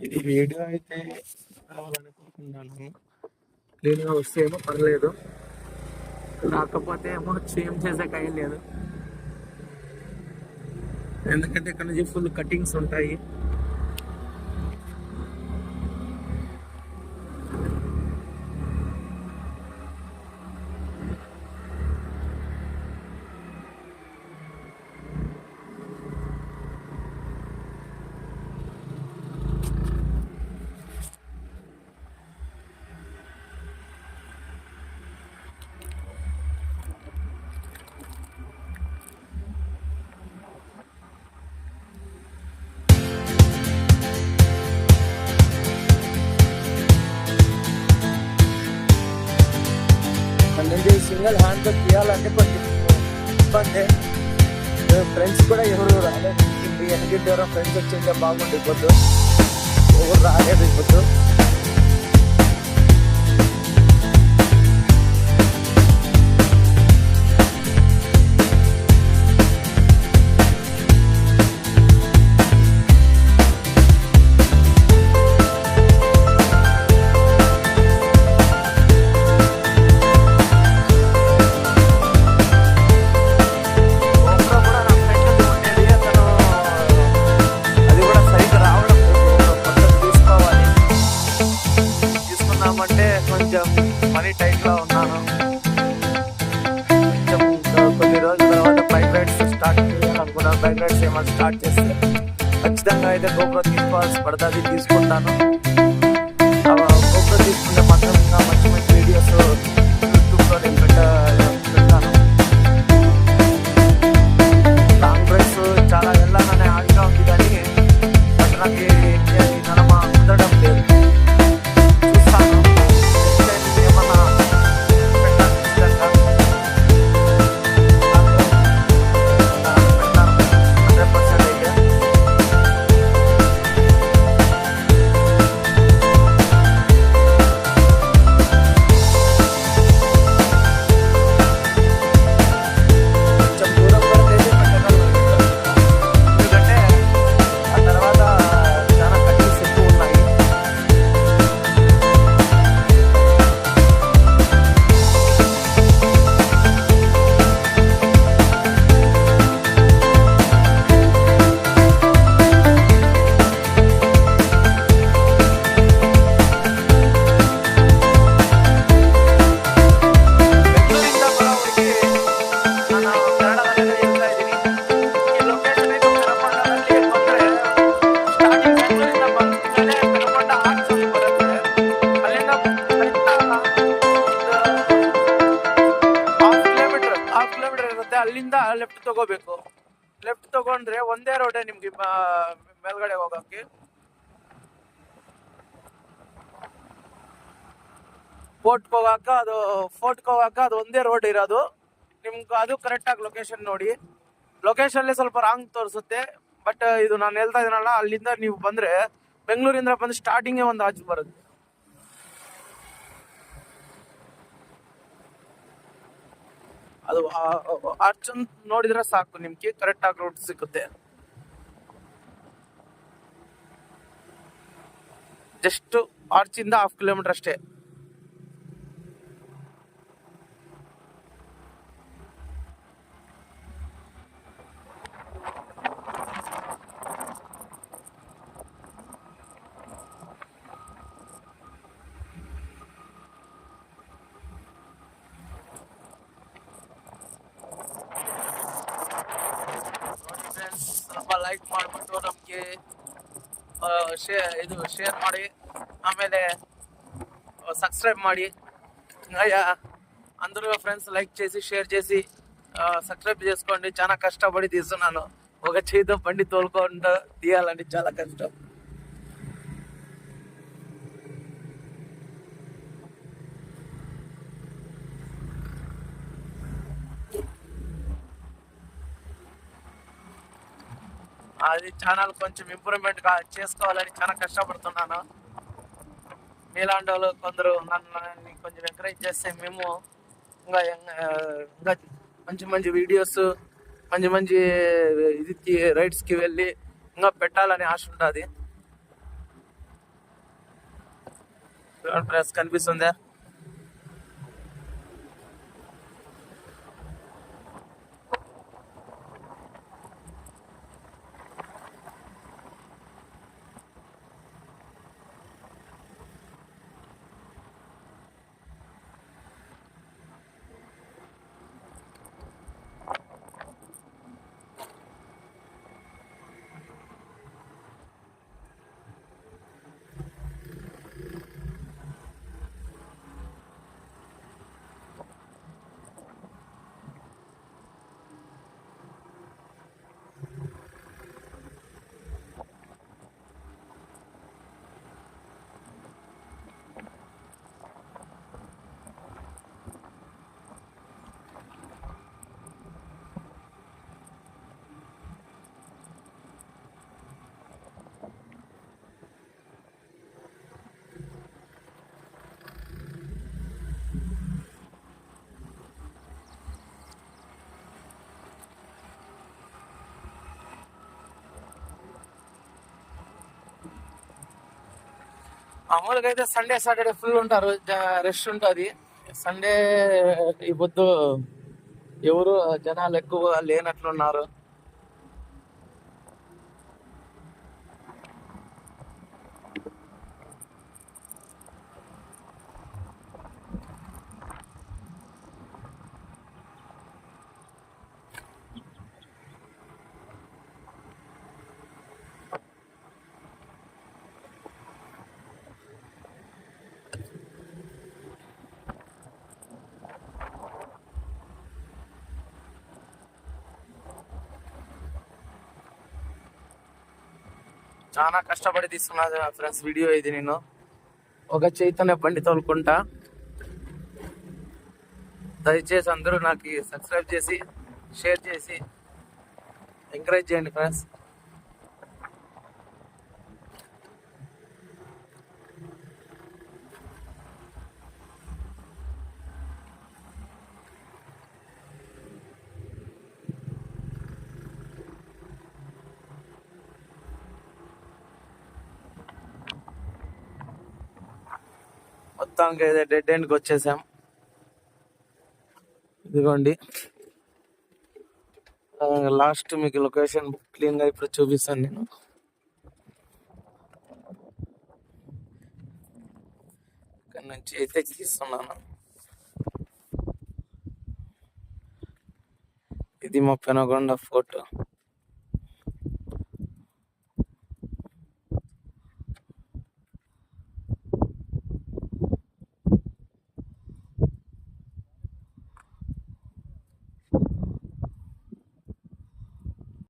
ఇది వీడియో అయితే రావాలనుకుంటున్నాను. క్లీన్గా వస్తే ఏమో పర్లేదు, రాకపోతే ఏమో చేంజ్ చేసేకి అయ్యి లేదు. ఎందుకంటే ఇక్కడ నుంచి ఫుల్ కటింగ్స్ ఉంటాయి. సింగిల్ హ్యాండ్తో తీయాలంటే కొంచెం ఇబ్బంది. ఫ్రెండ్స్ కూడా ఎవరు రాలేదు. ఎందుకంటే ఎవరో ఫ్రెండ్స్ వచ్చింటే బాగుండే, ఇవ్వద్దు, ఎవరు రాలేదు ఇవ్వద్దు. అంటే కొంచెం మనీ టైట్లో ఉన్నాను. కొన్ని రోజుల తర్వాత బైక్ రైడ్స్ స్టార్ట్ చేయాలనుకున్నాను. బైక్ రైడ్స్ ఏమైనా స్టార్ట్ చేస్తే ఖచ్చితంగా అయితే GoPro తీసుకోవాల్సి పడుతుంది, తీసుకుంటాను. GoPro తీసుకుంటే మాత్రం ఇంకా మంచి మంచి వీడియోస్ యూట్యూబ్లో నేను పెట్టాను. లాంగ్ డ్రైవ్స్ చాలా వెళ్ళాలనే ఆశగా ఉంది, కానీ బట్ నాకు నడమ కుదరడం లేదు. ಅಲ್ಲಿಂದ ಲೆಫ್ಟ್ ತಗೋಬೇಕು. ಲೆಫ್ಟ್ ತಗೊಂಡ್ರೆ ಒಂದೇ ರೋಡೇ ನಿಮ್ಗೆ ಮೇಲ್ಗಡೆ ಹೋಗಕ್ಕೆ. ಫೋರ್ಟ್ಗೆ ಹೋಗಾಕ ಅದು ಒಂದೇ ರೋಡ್ ಇರೋದು. ನಿಮ್ಗೆ ಅದು ಕರೆಕ್ಟಾಗಿ ಲೊಕೇಶನ್ ನೋಡಿ. ಲೊಕೇಶನ್ಲಿ ಸ್ವಲ್ಪ ರಾಂಗ್ ತೋರಿಸುತ್ತೆ, ಬಟ್ ಇದು ನಾನು ಹೇಳ್ತಾ ಇದೀನಲ್ಲ, ಅಲ್ಲಿಂದ ನೀವು ಬಂದರೆ ಬೆಂಗಳೂರಿಂದ ಬಂದು ಸ್ಟಾರ್ಟಿಂಗೇ ಒಂದು ಆಚೆ ಬರುತ್ತೆ. ಅದು ಆರ್ಚ್ ನೋಡಿದ್ರೆ ಸಾಕು, ನಿಮ್ಗೆ ಕರೆಕ್ಟ್ ಆಗಿ ರೂಟ್ ಸಿಗುತ್ತೆ. ಜಸ್ಟ್ ಆರ್ಚ್ ಇಂದ 1/2 ಕಿಲೋಮೀಟರ್ ಅಷ್ಟೇ. ಲೈಕ್ ಮಾಡಿಬಿಟ್ಟು ನಮಗೆ ಶೇರ್ ಮಾಡಿ, ಆಮೇಲೆ సబ్స్క్రైబ్ ಮಾಡಿ. అందరూ ఫ్రెండ్స్ లైక్ చేసి షేర్ చేసి సబ్స్క్రైబ్ చేసుకోండి. చాలా కష్టపడి తీస్తున్నాను. ఒక చేతితో బండి తోలుకుంటూ తీయాలంటే చాలా కష్టం. అది ఛానల్ కొంచెం ఇంప్రూవ్మెంట్ చేసుకోవాలని చాలా కష్టపడుతున్నాను. మీలాంటి వాళ్ళు కొందరు నన్ను కొంచెం ఎంకరేజ్ చేస్తే మేము ఇంకా మంచి మంచి వీడియోస్, మంచి ఇది రైడ్స్కి వెళ్ళి ఇంకా పెట్టాలని ఆశ ఉంటుంది. ప్రెస్ కనిపిస్తుందా? మామూలుగా అయితే సండే సాటర్డే ఫుల్ ఉంటారు, రెస్ట్ ఉంటుంది. సండే ఈ పొద్దు ఎవరు జనాలు ఎక్కువ లేనట్లున్నారు. చాలా కష్టపడి తీసుకున్నా ఫ్రెండ్స్ వీడియో ఇది. నేను ఒక చైతన్య బండి తోలుకుంటా. దయచేసి అందరూ నాకు సబ్స్క్రైబ్ చేసి షేర్ చేసి ఎంకరేజ్ చేయండి ఫ్రెండ్స్. మొత్తానికి అయితే డెడ్ ఎండ్కి వచ్చేసాం. ఇదిగోండి లాస్ట్ మీకు లొకేషన్ క్లీన్ గా ఇప్పుడు చూపిస్తాను. నేను ఇక్కడ నుంచి అయితే తీస్తున్నాను. ఇది మా పెనుగొండ ఫోర్ట్.